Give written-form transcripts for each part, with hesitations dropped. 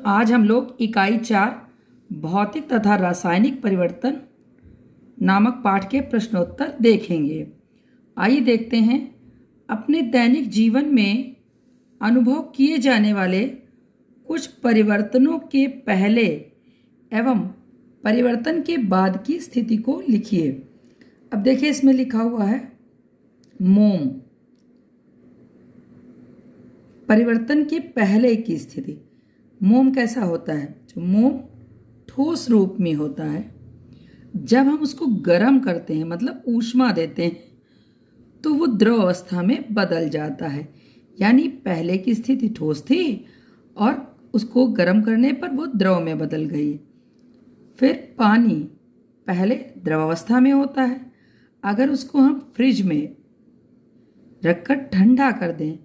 आज हम लोग इकाई 4 भौतिक तथा रासायनिक परिवर्तन नामक पाठ के प्रश्नोत्तर देखेंगे। आइए देखते हैं, अपने दैनिक जीवन में अनुभव किए जाने वाले कुछ परिवर्तनों के पहले एवं परिवर्तन के बाद की स्थिति को लिखिए। अब देखिए, इसमें लिखा हुआ है मोम, परिवर्तन के पहले की स्थिति। मोम कैसा होता है? जो मोम ठोस रूप में होता है, जब हम उसको गर्म करते हैं मतलब ऊष्मा देते हैं तो वो द्रव अवस्था में बदल जाता है। यानी पहले की स्थिति ठोस थी और उसको गर्म करने पर वो द्रव में बदल गई। फिर पानी पहले द्रव अवस्था में होता है, अगर उसको हम फ्रिज में रखकर ठंडा कर दें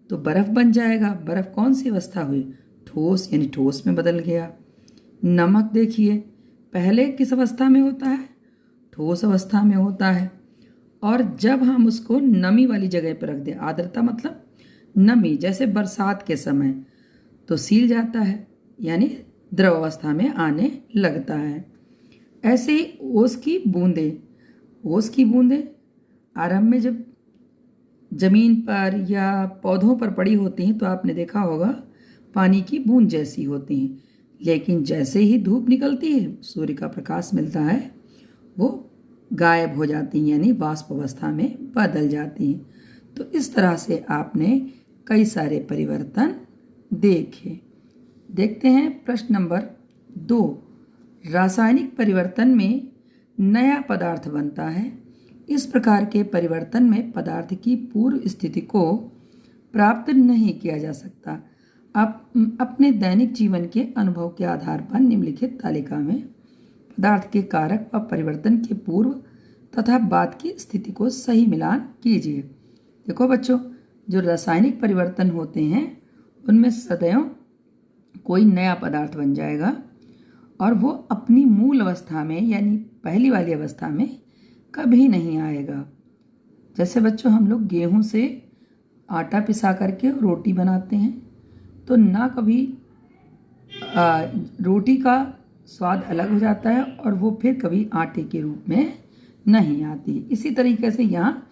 तो बर्फ़ बन जाएगा। बर्फ़ कौन सी अवस्था हुई? ठोस, यानी ठोस में बदल गया। नमक देखिए, पहले किस अवस्था में होता है? ठोस अवस्था में होता है, और जब हम उसको नमी वाली जगह पर रख दें, आर्द्रता मतलब नमी, जैसे बरसात के समय, तो सील जाता है, यानी द्रव अवस्था में आने लगता है। ऐसे ही ओस की बूंदें आरंभ में जब जमीन पर या पौधों पर पड़ी होती हैं तो आपने देखा होगा पानी की बूंद जैसी होती हैं, लेकिन जैसे ही धूप निकलती है, सूर्य का प्रकाश मिलता है, वो गायब हो जाती हैं, यानी वाष्प अवस्था में बदल जाती हैं। तो इस तरह से आपने कई सारे परिवर्तन देखे। देखते हैं प्रश्न नंबर 2। रासायनिक परिवर्तन में नया पदार्थ बनता है। इस प्रकार के परिवर्तन में पदार्थ की पूर्व स्थिति को प्राप्त नहीं किया जा सकता। आप अपने दैनिक जीवन के अनुभव के आधार पर निम्नलिखित तालिका में पदार्थ के कारक व परिवर्तन के पूर्व तथा बाद की स्थिति को सही मिलान कीजिए। देखो बच्चों, जो रासायनिक परिवर्तन होते हैं उनमें सदैव कोई नया पदार्थ बन जाएगा और वो अपनी मूल अवस्था में, यानी पहली वाली अवस्था में कभी नहीं आएगा। जैसे बच्चों, हम लोग गेहूं से आटा पिसा करके रोटी बनाते हैं तो ना कभी रोटी का स्वाद अलग हो जाता है और वो फिर कभी आटे के रूप में नहीं आती। इसी तरीके से यहाँ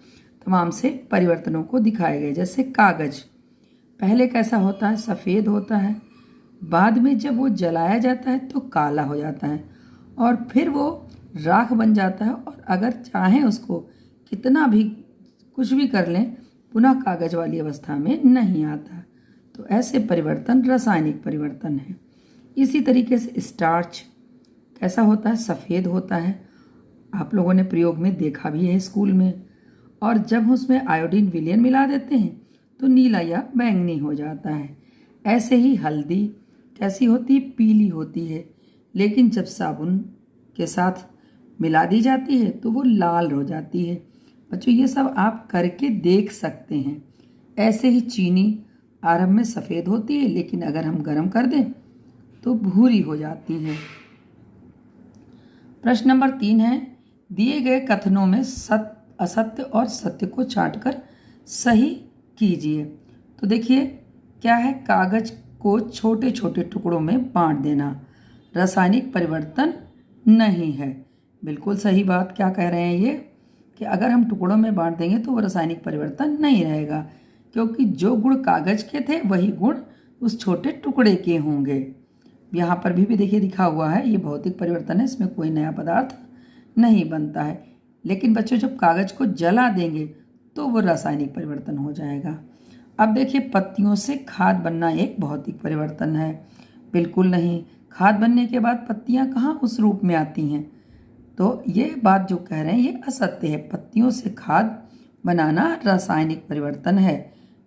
तमाम से परिवर्तनों को दिखाए गए। जैसे कागज़ पहले कैसा होता है? सफ़ेद होता है, बाद में जब वो जलाया जाता है तो काला हो जाता है और फिर वो राख बन जाता है, और अगर चाहें उसको कितना भी कुछ भी कर लें, पुनः कागज़ वाली अवस्था में नहीं आता। तो ऐसे परिवर्तन रासायनिक परिवर्तन है। इसी तरीके से स्टार्च कैसा होता है? सफ़ेद होता है, आप लोगों ने प्रयोग में देखा भी है स्कूल में, और जब उसमें आयोडीन विलयन मिला देते हैं तो नीला या बैंगनी हो जाता है। ऐसे ही हल्दी कैसी होती है? पीली होती है, लेकिन जब साबुन के साथ मिला दी जाती है तो वो लाल हो जाती है। बच्चों, ये सब आप करके देख सकते हैं। ऐसे ही चीनी आरंभ में सफ़ेद होती है, लेकिन अगर हम गर्म कर दें तो भूरी हो जाती है। प्रश्न नंबर 3 है, दिए गए कथनों में असत्य और सत्य को छांटकर सही कीजिए। तो देखिए क्या है? कागज को छोटे छोटे टुकड़ों में बांट देना रासायनिक परिवर्तन नहीं है। बिल्कुल सही बात। क्या कह रहे हैं ये? कि अगर हम टुकड़ों में बांट देंगे तो वो रासायनिक परिवर्तन नहीं रहेगा, क्योंकि जो गुण कागज के थे वही गुण उस छोटे टुकड़े के होंगे। यहाँ पर भी देखिए लिखा हुआ है, ये भौतिक परिवर्तन है, इसमें कोई नया पदार्थ नहीं बनता है। लेकिन बच्चों, जब कागज को जला देंगे तो वो रासायनिक परिवर्तन हो जाएगा। अब देखिए, पत्तियों से खाद बनना एक भौतिक परिवर्तन है? बिल्कुल नहीं। खाद बनने के बाद पत्तियाँ कहाँ उस रूप में आती हैं? तो ये बात जो कह रहे हैं ये असत्य है। पत्तियों से खाद बनाना रासायनिक परिवर्तन है,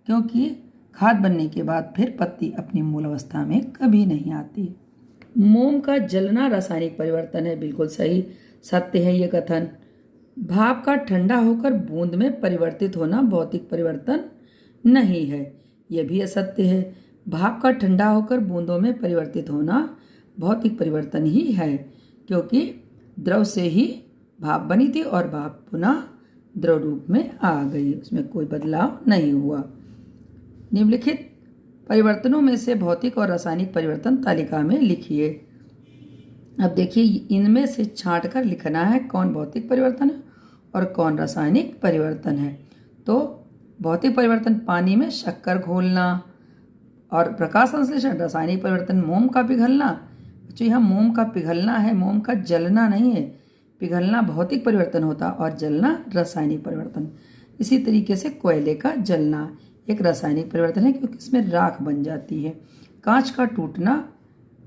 क्योंकि खाद बनने के बाद फिर पत्ती अपनी मूल अवस्था में कभी नहीं आती। मोम का जलना रासायनिक परिवर्तन है? बिल्कुल सही, सत्य है ये कथन। भाप का ठंडा होकर बूंद में परिवर्तित होना भौतिक परिवर्तन नहीं है, यह भी असत्य है। भाप का ठंडा होकर बूंदों में परिवर्तित होना भौतिक परिवर्तन ही है, क्योंकि द्रव से ही भाप बनी थी और भाप पुनः द्रव रूप में आ गई, उसमें कोई बदलाव नहीं हुआ। निम्नलिखित परिवर्तनों में से भौतिक और रासायनिक परिवर्तन तालिका में लिखिए। अब देखिए इनमें से छांट कर लिखना है कौन भौतिक परिवर्तन है और कौन रासायनिक परिवर्तन है। तो भौतिक परिवर्तन पानी में शक्कर घोलना और प्रकाश संश्लेषण। रासायनिक परिवर्तन मोम का पिघलना। बच्चों यहाँ मोम का पिघलना है, मोम का जलना नहीं है। पिघलना भौतिक परिवर्तन होता और जलना रासायनिक परिवर्तन। इसी तरीके से कोयले का जलना एक रासायनिक परिवर्तन है क्योंकि इसमें राख बन जाती है। कांच का टूटना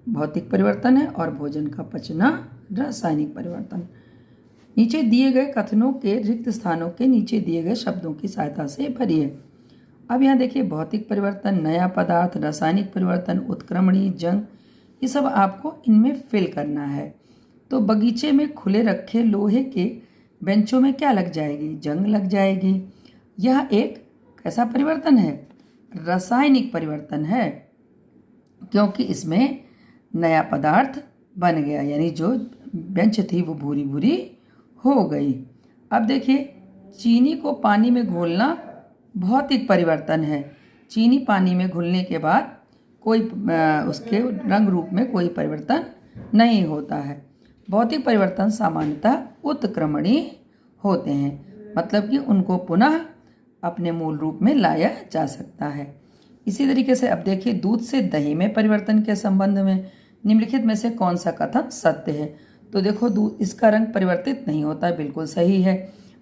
भौतिक परिवर्तन है और भोजन का पचना रासायनिक परिवर्तन। नीचे दिए गए कथनों के रिक्त स्थानों के नीचे दिए गए शब्दों की सहायता से भरिए। अब यहाँ देखिए भौतिक परिवर्तन, नया पदार्थ, रासायनिक परिवर्तन, उत्क्रमणी, जंग, ये सब आपको इनमें फिल करना है। तो बगीचे में खुले रखे लोहे के बेंचों में क्या लग जाएगी? जंग लग जाएगी। यह एक कैसा परिवर्तन है? रासायनिक परिवर्तन है क्योंकि इसमें नया पदार्थ बन गया, यानी जो बेंच थी वो भूरी भूरी हो गई। अब देखिए चीनी को पानी में घोलना भौतिक परिवर्तन है। चीनी पानी में घुलने के बाद कोई उसके रंग रूप में कोई परिवर्तन नहीं होता है। भौतिक परिवर्तन सामान्यतः उत्क्रमणी होते हैं, मतलब कि उनको पुनः अपने मूल रूप में लाया जा सकता है। इसी तरीके से अब देखिए दूध से दही में परिवर्तन के संबंध में निम्नलिखित में से कौन सा कथन सत्य है? तो देखो दूध, इसका रंग परिवर्तित नहीं होता है, बिल्कुल सही है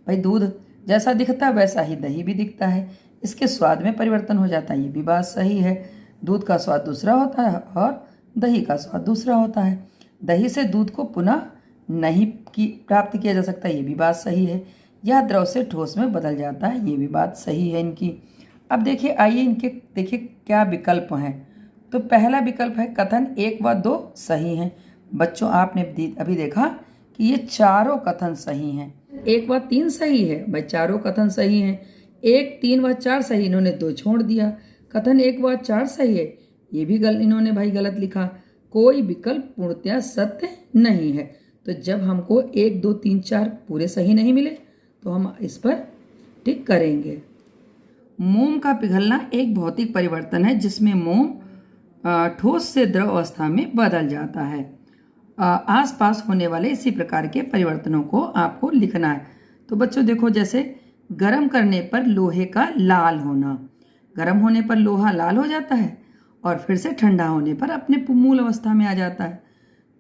भाई। दूध जैसा दिखता है वैसा ही दही भी दिखता है। इसके स्वाद में परिवर्तन हो जाता है, ये भी बात सही है। दूध का स्वाद दूसरा होता है और दही का स्वाद दूसरा होता है। दही से दूध को पुनः नहीं प्राप्त किया जा सकता, ये भी बात सही है। यह द्रव से ठोस में बदल जाता है, ये भी बात सही है इनकी। अब देखिए आइए इनके देखिए क्या विकल्प हैं। तो पहला विकल्प है कथन 1 व 2 सही हैं। बच्चों आपने अभी देखा कि ये चारों कथन सही हैं। 1 व 3 सही है भाई, चारों कथन सही हैं। 1, 3 व 4 सही, इन्होंने 2 छोड़ दिया। कथन 1 व 4 सही है, ये भी इन्होंने भाई गलत लिखा। कोई विकल्प पूर्णतया सत्य नहीं है। तो जब हमको 1, 2, 3, 4 पूरे सही नहीं मिले तो हम इस पर टिक करेंगे। मोम का पिघलना एक भौतिक परिवर्तन है जिसमें मोम ठोस से द्रव अवस्था में बदल जाता है। आसपास होने वाले इसी प्रकार के परिवर्तनों को आपको लिखना है। तो बच्चों देखो जैसे गर्म करने पर लोहे का लाल होना, गर्म होने पर लोहा लाल हो जाता है और फिर से ठंडा होने पर अपने मूल अवस्था में आ जाता है।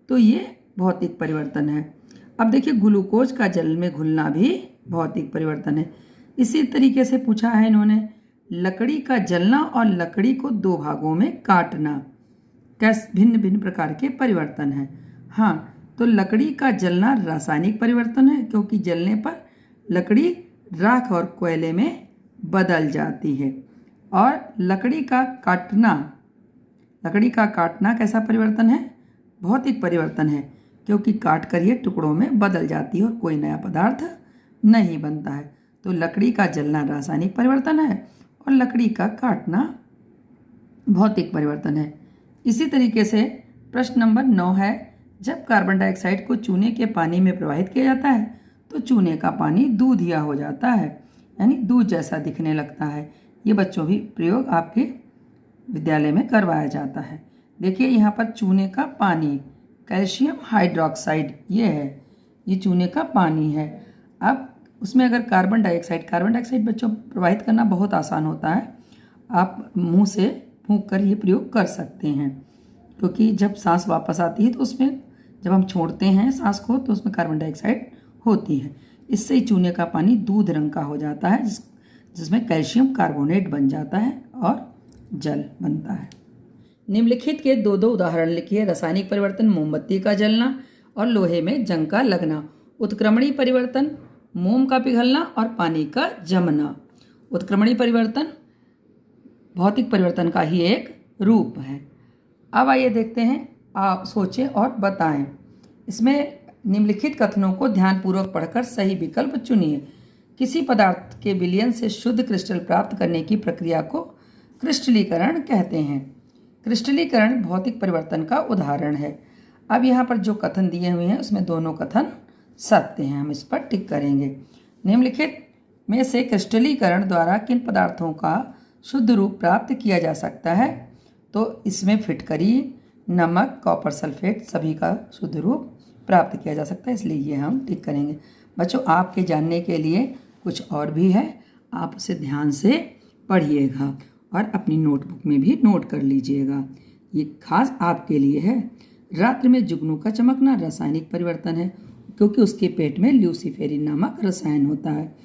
तो ये भौतिक परिवर्तन है। अब देखिए ग्लूकोज का जल में घुलना भी भौतिक परिवर्तन है। इसी तरीके से पूछा है इन्होंने लकड़ी का जलना और लकड़ी को 2 भागों में काटना कैसे भिन्न भिन्न प्रकार के परिवर्तन हैं। हाँ, तो लकड़ी का जलना रासायनिक परिवर्तन है क्योंकि जलने पर लकड़ी राख और कोयले में बदल जाती है। और लकड़ी का काटना कैसा परिवर्तन है? भौतिक परिवर्तन है क्योंकि काट कर ये टुकड़ों में बदल जाती है और कोई नया पदार्थ नहीं बनता है। तो लकड़ी का जलना रासायनिक परिवर्तन है और लकड़ी का काटना भौतिक परिवर्तन है। इसी तरीके से प्रश्न नंबर 9 है, जब कार्बन डाइऑक्साइड को चूने के पानी में प्रवाहित किया जाता है तो चूने का पानी दूधिया हो जाता है, यानी दूध जैसा दिखने लगता है। ये बच्चों भी प्रयोग आपके विद्यालय में करवाया जाता है। देखिए यहाँ पर चूने का पानी, कैल्शियम हाइड्रोक्साइड ये है, ये चूने का पानी है। अब उसमें अगर कार्बन डाइऑक्साइड बच्चों प्रवाहित करना बहुत आसान होता है। आप मुंह से फूंक कर ये प्रयोग कर सकते हैं क्योंकि जब सांस वापस आती है तो उसमें जब हम छोड़ते हैं सांस को तो उसमें कार्बन डाइऑक्साइड होती है। इससे ही चूने का पानी दूध रंग का हो जाता है जिसमें कैल्शियम कार्बोनेट बन जाता है और जल बनता है। निम्नलिखित के 2 उदाहरण लिखिए। रासायनिक परिवर्तन मोमबत्ती का जलना और लोहे में जंग का लगना। उत्क्रमणी परिवर्तन मोम का पिघलना और पानी का जमना। उत्क्रमणी परिवर्तन भौतिक परिवर्तन का ही एक रूप है। अब आइए देखते हैं, आप सोचें और बताएं। इसमें निम्नलिखित कथनों को ध्यानपूर्वक पढ़कर सही विकल्प चुनिए। किसी पदार्थ के विलयन से शुद्ध क्रिस्टल प्राप्त करने की प्रक्रिया को क्रिस्टलीकरण कहते हैं। क्रिस्टलीकरण भौतिक परिवर्तन का उदाहरण है। अब यहाँ पर जो कथन दिए हुए हैं उसमें दोनों कथन सत्य हैं, हम इस पर टिक करेंगे। निम्नलिखित में से क्रिस्टलीकरण द्वारा किन पदार्थों का शुद्ध रूप प्राप्त किया जा सकता है? तो इसमें फिटकरी, नमक, कॉपर सल्फेट सभी का शुद्ध रूप प्राप्त किया जा सकता है, इसलिए ये हम टिक करेंगे। बच्चों, आपके जानने के लिए कुछ और भी है, आप उसे ध्यान से पढ़िएगा और अपनी नोटबुक में भी नोट कर लीजिएगा। ये खास आपके लिए है। रात्रि में जुगनू का चमकना रासायनिक परिवर्तन है, क्योंकि उसके पेट में ल्यूसीफेरिन नामक रसायन होता है।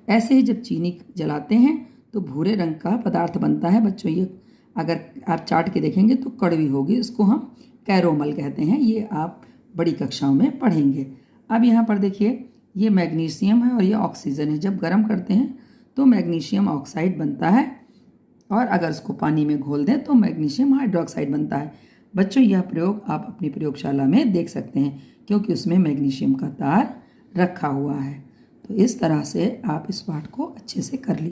ऐसे ही जब चीनी जलाते हैं तो भूरे रंग का पदार्थ बनता है। बच्चों, ये अगर आप चाट के देखेंगे तो कड़वी होगी, इसको हम कैरोमल कहते हैं। ये आप बड़ी कक्षाओं में पढ़ेंगे। अब यहाँ पर देखिए, ये मैग्नीशियम है और ये ऑक्सीजन है। जब गर्म करते हैं तो मैग्नीशियम ऑक्साइड बनता है, और अगर इसको पानी में घोल दें तो मैग्नीशियम हाइड्रोक्साइड बनता है। बच्चों, यह प्रयोग आप अपनी प्रयोगशाला में देख सकते हैं, क्योंकि उसमें मैग्नीशियम का तार रखा हुआ है। तो इस तरह से आप इस पाठ को अच्छे से कर लीजिए।